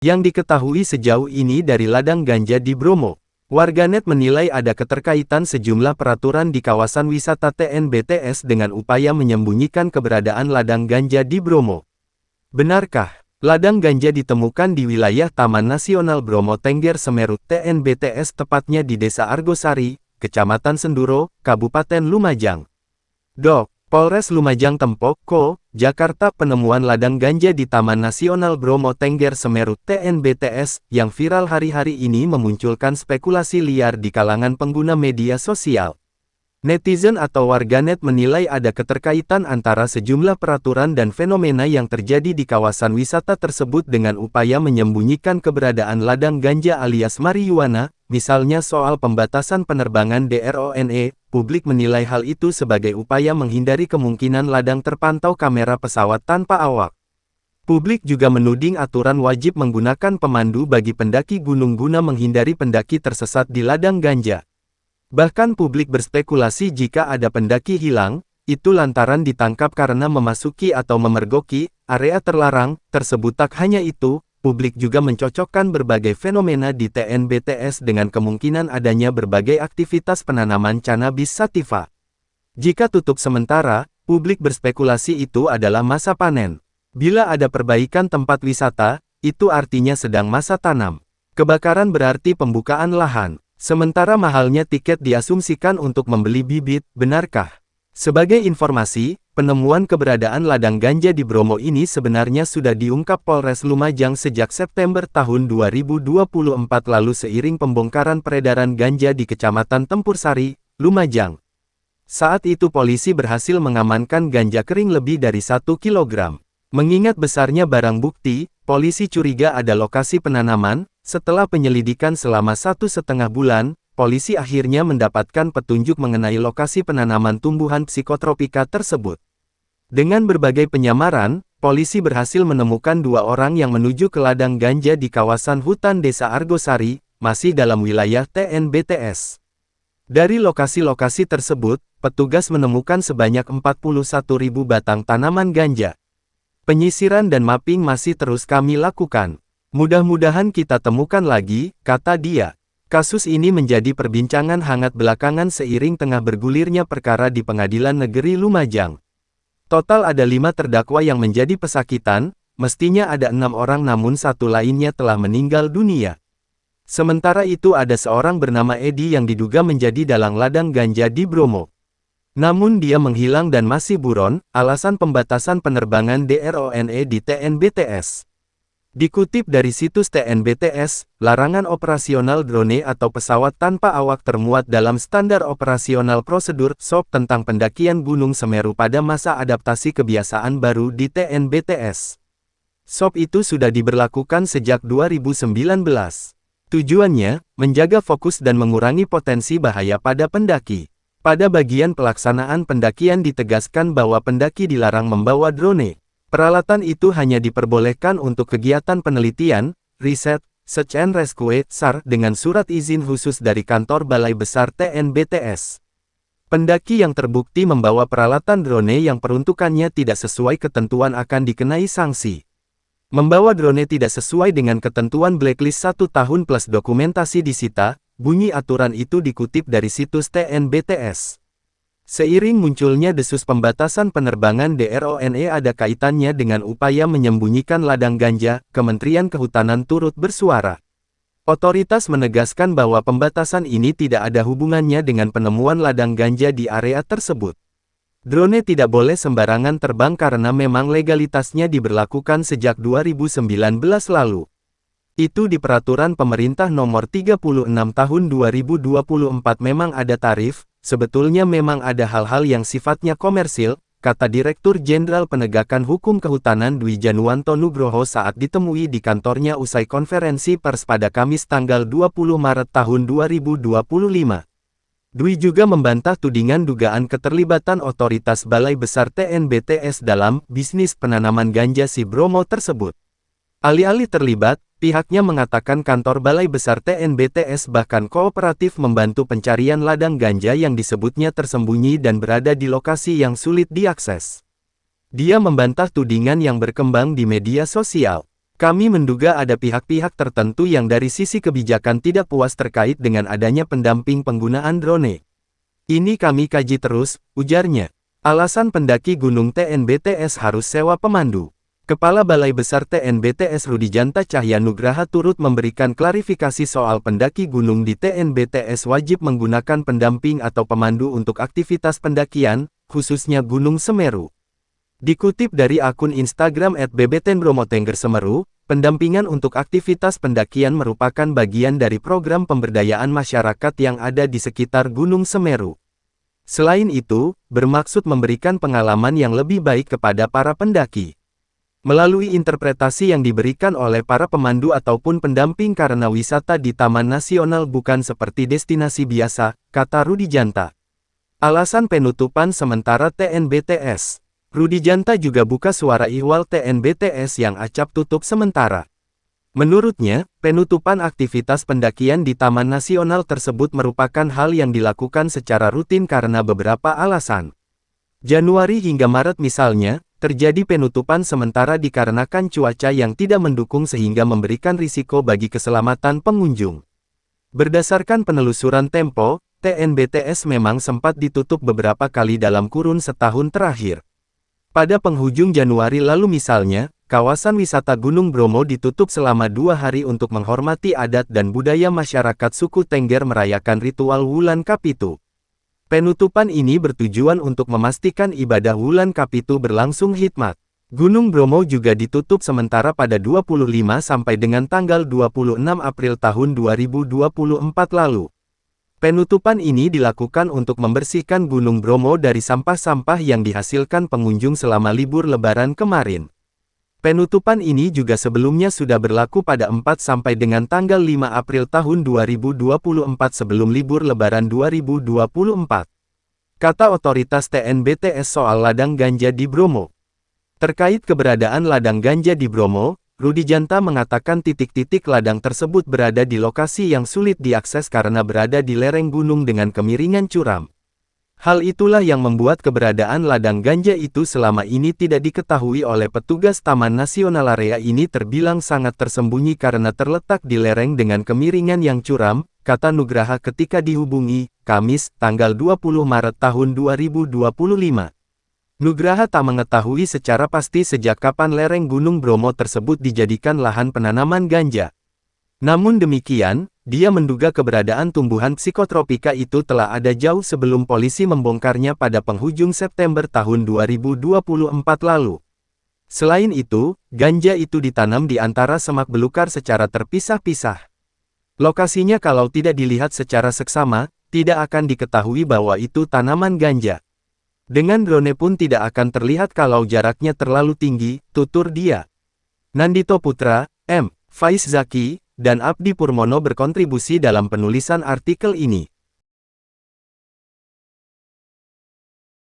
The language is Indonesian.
Yang diketahui sejauh ini dari ladang ganja di Bromo, warganet menilai ada keterkaitan sejumlah peraturan di kawasan wisata TNBTS dengan upaya menyembunyikan keberadaan ladang ganja di Bromo. Benarkah ladang ganja ditemukan di wilayah Taman Nasional Bromo Tengger Semeru TNBTS, tepatnya di Desa Argosari, Kecamatan Senduro, Kabupaten Lumajang? Dok. Polres Lumajang Tempok, Ko, Jakarta. Penemuan ladang ganja di Taman Nasional Bromo Tengger Semeru TNBTS yang viral hari-hari ini memunculkan spekulasi liar di kalangan pengguna media sosial. Netizen atau warganet menilai ada keterkaitan antara sejumlah peraturan dan fenomena yang terjadi di kawasan wisata tersebut dengan upaya menyembunyikan keberadaan ladang ganja alias marijuana, misalnya soal pembatasan penerbangan drone. Publik menilai hal itu sebagai upaya menghindari kemungkinan ladang terpantau kamera pesawat tanpa awak. Publik juga menuding aturan wajib menggunakan pemandu bagi pendaki gunung guna menghindari pendaki tersesat di ladang ganja. Bahkan publik berspekulasi jika ada pendaki hilang, itu lantaran ditangkap karena memasuki atau memergoki area terlarang tersebut. Tak hanya itu, publik juga mencocokkan berbagai fenomena di TNBTS dengan kemungkinan adanya berbagai aktivitas penanaman cannabis sativa. Jika tutup sementara, publik berspekulasi itu adalah masa panen. Bila ada perbaikan tempat wisata, itu artinya sedang masa tanam. Kebakaran berarti pembukaan lahan. Sementara mahalnya tiket diasumsikan untuk membeli bibit. Benarkah? Sebagai informasi, penemuan keberadaan ladang ganja di Bromo ini sebenarnya sudah diungkap Polres Lumajang sejak September tahun 2024 lalu seiring pembongkaran peredaran ganja di Kecamatan Tempur Sari, Lumajang. Saat itu polisi berhasil mengamankan ganja kering lebih dari 1 kg. Mengingat besarnya barang bukti, polisi curiga ada lokasi penanaman. Setelah penyelidikan selama 1,5 bulan, polisi akhirnya mendapatkan petunjuk mengenai lokasi penanaman tumbuhan psikotropika tersebut. Dengan berbagai penyamaran, polisi berhasil menemukan 2 orang yang menuju ke ladang ganja di kawasan hutan Desa Argosari, masih dalam wilayah TNBTS. Dari lokasi-lokasi tersebut, petugas menemukan sebanyak 41.000 batang tanaman ganja. Penyisiran dan mapping masih terus kami lakukan. Mudah-mudahan kita temukan lagi, kata dia. Kasus ini menjadi perbincangan hangat belakangan seiring tengah bergulirnya perkara di Pengadilan Negeri Lumajang. Total ada 5 terdakwa yang menjadi pesakitan, mestinya ada 6 orang namun 1 lainnya telah meninggal dunia. Sementara itu ada seorang bernama Edi yang diduga menjadi dalang ladang ganja di Bromo. Namun dia menghilang dan masih buron, alasan pembatasan penerbangan drone di TNBTS. Dikutip dari situs TNBTS, larangan operasional drone atau pesawat tanpa awak termuat dalam Standar Operasional Prosedur (SOP) tentang pendakian Gunung Semeru pada masa adaptasi kebiasaan baru di TNBTS. SOP itu sudah diberlakukan sejak 2019. Tujuannya, menjaga fokus dan mengurangi potensi bahaya pada pendaki. Pada bagian pelaksanaan pendakian ditegaskan bahwa pendaki dilarang membawa drone. Peralatan itu hanya diperbolehkan untuk kegiatan penelitian, riset, search and rescue (SAR) dengan surat izin khusus dari kantor Balai Besar TNBTS. Pendaki yang terbukti membawa peralatan drone yang peruntukannya tidak sesuai ketentuan akan dikenai sanksi. Membawa drone tidak sesuai dengan ketentuan blacklist 1 tahun plus dokumentasi disita, bunyi aturan itu dikutip dari situs TNBTS. Seiring munculnya desus pembatasan penerbangan drone ada kaitannya dengan upaya menyembunyikan ladang ganja, Kementerian Kehutanan turut bersuara. Otoritas menegaskan bahwa pembatasan ini tidak ada hubungannya dengan penemuan ladang ganja di area tersebut. Drone tidak boleh sembarangan terbang karena memang legalitasnya diberlakukan sejak 2019 lalu. Itu di Peraturan Pemerintah Nomor 36 Tahun 2024 memang ada tarif. Sebetulnya memang ada hal-hal yang sifatnya komersil, kata Direktur Jenderal Penegakan Hukum Kehutanan Dwi Januanto Nugroho saat ditemui di kantornya usai konferensi pers pada Kamis tanggal 20 Maret tahun 2025. Dwi juga membantah tudingan dugaan keterlibatan otoritas Balai Besar TNBTS dalam bisnis penanaman ganja si Bromo tersebut. Alih-alih terlibat, pihaknya mengatakan kantor Balai Besar TNBTS bahkan kooperatif membantu pencarian ladang ganja yang disebutnya tersembunyi dan berada di lokasi yang sulit diakses. Dia membantah tudingan yang berkembang di media sosial. Kami menduga ada pihak-pihak tertentu yang dari sisi kebijakan tidak puas terkait dengan adanya pendamping penggunaan drone. Ini kami kaji terus, ujarnya. Alasan pendaki Gunung TNBTS harus sewa pemandu. Kepala Balai Besar TNBTS Rudijanta Cahya Nugraha turut memberikan klarifikasi soal pendaki gunung di TNBTS wajib menggunakan pendamping atau pemandu untuk aktivitas pendakian, khususnya Gunung Semeru. Dikutip dari akun Instagram @bbtenbromotenggersemeru, pendampingan untuk aktivitas pendakian merupakan bagian dari program pemberdayaan masyarakat yang ada di sekitar Gunung Semeru. Selain itu, bermaksud memberikan pengalaman yang lebih baik kepada para pendaki. Melalui interpretasi yang diberikan oleh para pemandu ataupun pendamping karena wisata di Taman Nasional bukan seperti destinasi biasa, kata Rudijanta. Alasan penutupan sementara TNBTS. Rudijanta juga buka suara ihwal TNBTS yang acap tutup sementara. Menurutnya, penutupan aktivitas pendakian di Taman Nasional tersebut merupakan hal yang dilakukan secara rutin karena beberapa alasan. Januari hingga Maret misalnya, terjadi penutupan sementara dikarenakan cuaca yang tidak mendukung sehingga memberikan risiko bagi keselamatan pengunjung. Berdasarkan penelusuran Tempo, TNBTS memang sempat ditutup beberapa kali dalam kurun setahun terakhir. Pada penghujung Januari lalu misalnya, kawasan wisata Gunung Bromo ditutup selama 2 hari untuk menghormati adat dan budaya masyarakat suku Tengger merayakan ritual Wulan Kapitu. Penutupan ini bertujuan untuk memastikan ibadah Wulan Kapitu berlangsung hikmat. Gunung Bromo juga ditutup sementara pada 25 sampai dengan tanggal 26 April tahun 2024 lalu. Penutupan ini dilakukan untuk membersihkan Gunung Bromo dari sampah-sampah yang dihasilkan pengunjung selama libur Lebaran kemarin. Penutupan ini juga sebelumnya sudah berlaku pada 4 sampai dengan tanggal 5 April tahun 2024 sebelum libur Lebaran 2024. Kata otoritas TNBTS soal ladang ganja di Bromo. Terkait keberadaan ladang ganja di Bromo, Rudijanta mengatakan titik-titik ladang tersebut berada di lokasi yang sulit diakses karena berada di lereng gunung dengan kemiringan curam. Hal itulah yang membuat keberadaan ladang ganja itu selama ini tidak diketahui oleh petugas Taman Nasional. Area ini terbilang sangat tersembunyi karena terletak di lereng dengan kemiringan yang curam, kata Nugraha ketika dihubungi, Kamis, tanggal 20 Maret tahun 2025. Nugraha tak mengetahui secara pasti sejak kapan lereng Gunung Bromo tersebut dijadikan lahan penanaman ganja. Namun demikian, dia menduga keberadaan tumbuhan psikotropika itu telah ada jauh sebelum polisi membongkarnya pada penghujung September tahun 2024 lalu. Selain itu, ganja itu ditanam di antara semak belukar secara terpisah-pisah. Lokasinya kalau tidak dilihat secara seksama, tidak akan diketahui bahwa itu tanaman ganja. Dengan drone pun tidak akan terlihat kalau jaraknya terlalu tinggi, tutur dia. Nandito Putra, M. Faiz Zaki, dan Abdi Purmono berkontribusi dalam penulisan artikel ini.